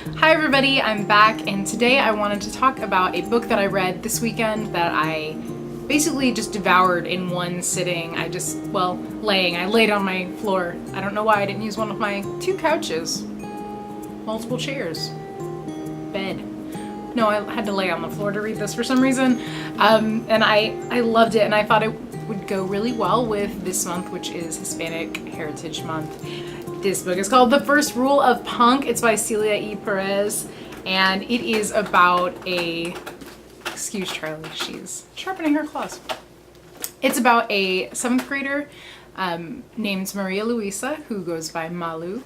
Hi everybody, I'm back, and today I wanted to talk about a book that I read this weekend that I basically just devoured in one sitting. I laid on my floor. I don't know why I didn't use one of my two couches, multiple chairs, bed. No, I had to lay on the floor to read this for some reason, and I loved it, and I thought it would go really well with this month, which is Hispanic Heritage Month. This book is called The First Rule of Punk. It's by Celia E. Perez, and it is about excuse Charlie, she's sharpening her claws. It's about a 7th grader named Maria Luisa, who goes by Malu,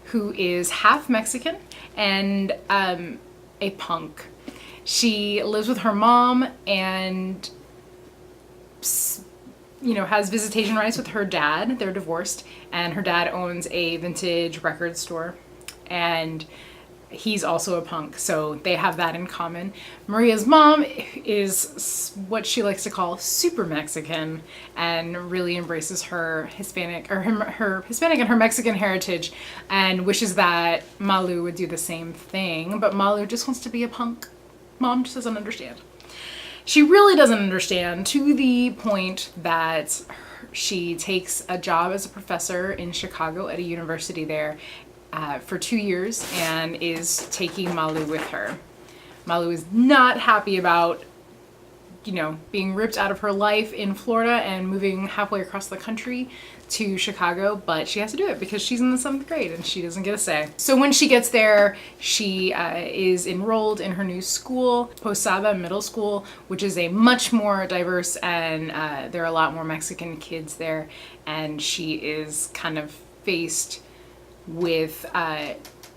who is half Mexican and a punk. She lives with her mom and has visitation rights with her dad. They're divorced, and her dad owns a vintage record store, and he's also a punk, so they have that in common. Maria's mom is what she likes to call super Mexican and really embraces her Hispanic, or her Hispanic and her Mexican heritage, and wishes that Malu would do the same thing, but Malu just wants to be a punk. Mom just doesn't understand. She really doesn't understand, to the point that she takes a job as a professor in Chicago at a university there for 2 years and is taking Malu with her. Malu is not happy about, being ripped out of her life in Florida and moving halfway across the country to Chicago, but she has to do it because she's in the 7th grade and she doesn't get a say. So when she gets there, she is enrolled in her new school, Posada Middle School, which is a much more diverse, and there are a lot more Mexican kids there, and she is kind of faced with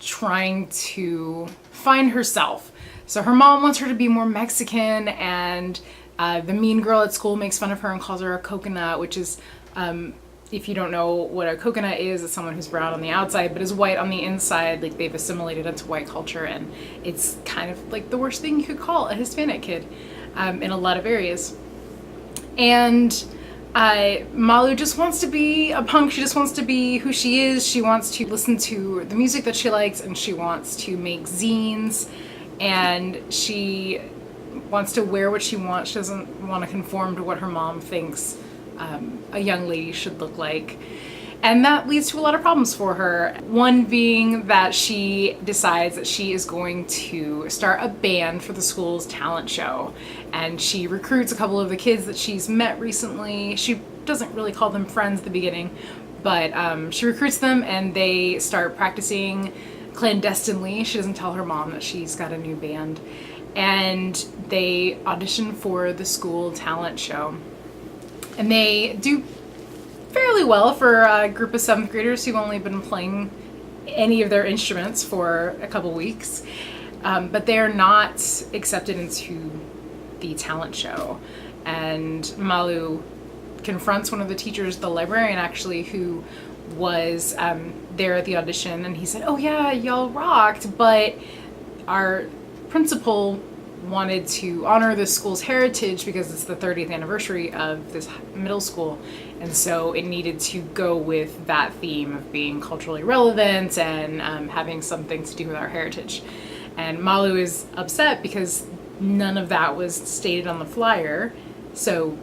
trying to find herself. So her mom wants her to be more Mexican, and the mean girl at school makes fun of her and calls her a coconut, which is, if you don't know what a coconut is, it's someone who's brown on the outside but is white on the inside. Like, they've assimilated into white culture, and it's kind of like the worst thing you could call a Hispanic kid in a lot of areas. And Malu just wants to be a punk. She just wants to be who she is. She wants to listen to the music that she likes, and she wants to make zines, and she wants to wear what she wants. She doesn't want to conform to what her mom thinks a young lady should look like. And that leads to a lot of problems for her. One being that she decides that she is going to start a band for the school's talent show. And she recruits a couple of the kids that she's met recently. She doesn't really call them friends at the beginning, but she recruits them, and they start practicing clandestinely. She doesn't tell her mom that she's got a new band. And they audition for the school talent show. And they do fairly well for a group of 7th graders who've only been playing any of their instruments for a couple weeks. But they are not accepted into the talent show. And Malu confronts one of the teachers, the librarian actually, who was there at the audition, and he said, "Oh yeah, y'all rocked, but our principal wanted to honor the school's heritage because it's the 30th anniversary of this middle school, and so it needed to go with that theme of being culturally relevant and having something to do with our heritage." And Malu is upset because none of that was stated on the flyer, so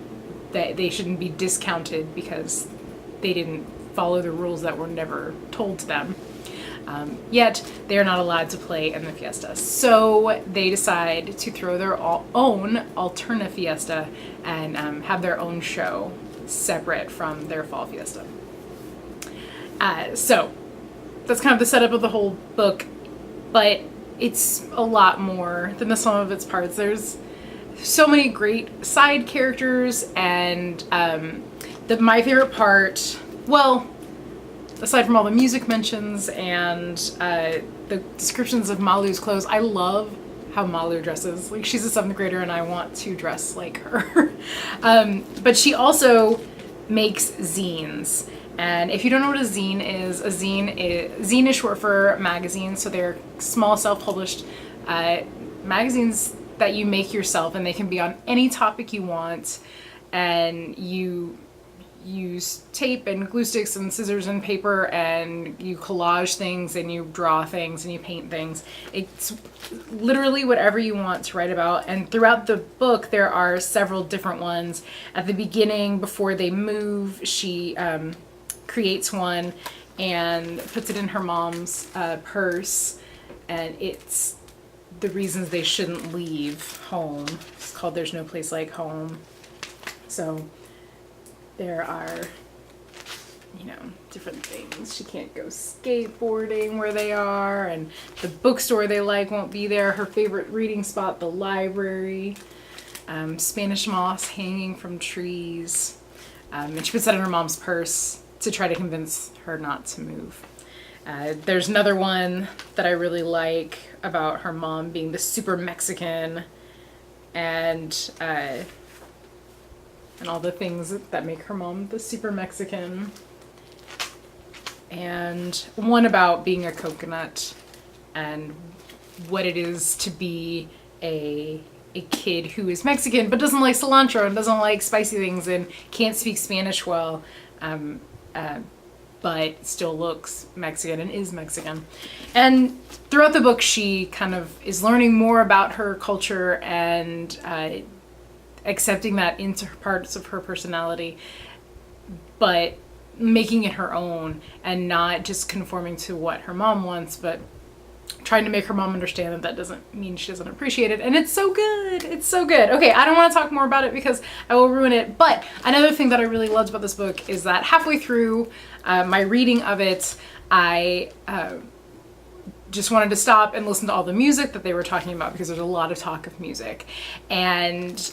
that they shouldn't be discounted because they didn't follow the rules that were never told to them. Yet they're not allowed to play in the fiesta. So they decide to throw their own alterna fiesta and have their own show separate from their fall fiesta. So that's kind of the setup of the whole book, but it's a lot more than the sum of its parts. There's so many great side characters, and my favorite part, aside from all the music mentions and the descriptions of Malu's clothes, I love how Malu dresses. Like, she's a 7th grader and I want to dress like her. But she also makes zines. And if you don't know what a zine is zine is short for magazine. So they're small self-published magazines that you make yourself, and they can be on any topic you want, and you use tape and glue sticks and scissors and paper, and you collage things and you draw things and you paint things. It's literally whatever you want to write about. And throughout the book there are several different ones. At the beginning, before they move, she creates one and puts it in her mom's purse, and it's the reasons they shouldn't leave home. It's called There's No Place Like Home. So there are, you know, different things. She can't go skateboarding where they are, and the bookstore they like won't be there. Her favorite reading spot, the library. Spanish moss hanging from trees. And she puts that in her mom's purse to try to convince her not to move. There's another one that I really like about her mom being the super Mexican, and all the things that make her mom the super Mexican. And one about being a coconut and what it is to be a kid who is Mexican but doesn't like cilantro and doesn't like spicy things and can't speak Spanish well, but still looks Mexican and is Mexican. And throughout the book she kind of is learning more about her culture and accepting that into parts of her personality, but making it her own and not just conforming to what her mom wants, but trying to make her mom understand that that doesn't mean she doesn't appreciate it. And it's so good. It's so good. Okay, I don't want to talk more about it because I will ruin it. But another thing that I really loved about this book is that halfway through my reading of it, I just wanted to stop and listen to all the music that they were talking about, because there's a lot of talk of music. And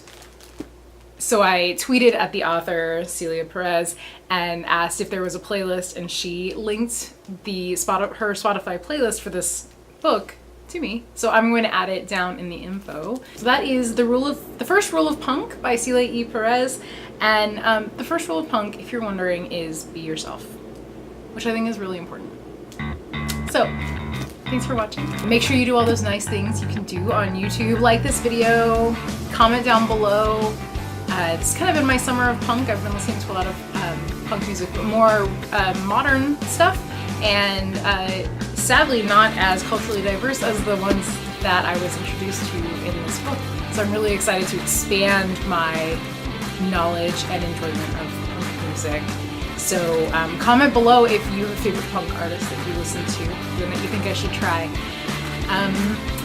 so I tweeted at the author, Celia Perez, and asked if there was a playlist, and she linked her Spotify playlist for this book to me. So I'm going to add it down in the info. So that is the first rule of punk by Celia E. Perez. And the first rule of punk, if you're wondering, is be yourself, which I think is really important. So thanks for watching. Make sure you do all those nice things you can do on YouTube. Like this video, comment down below. It's kind of been my summer of punk. I've been listening to a lot of punk music, but more modern stuff, and sadly not as culturally diverse as the ones that I was introduced to in this book. So I'm really excited to expand my knowledge and enjoyment of punk music. So comment below if you have a favorite punk artist that you listen to and that you think I should try.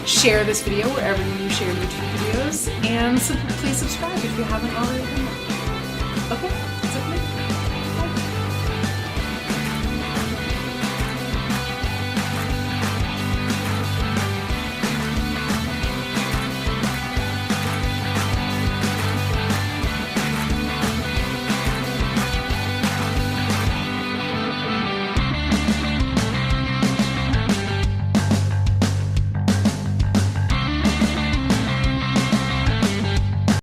Share this video wherever you share YouTube videos, and please subscribe if you haven't already done that. Okay?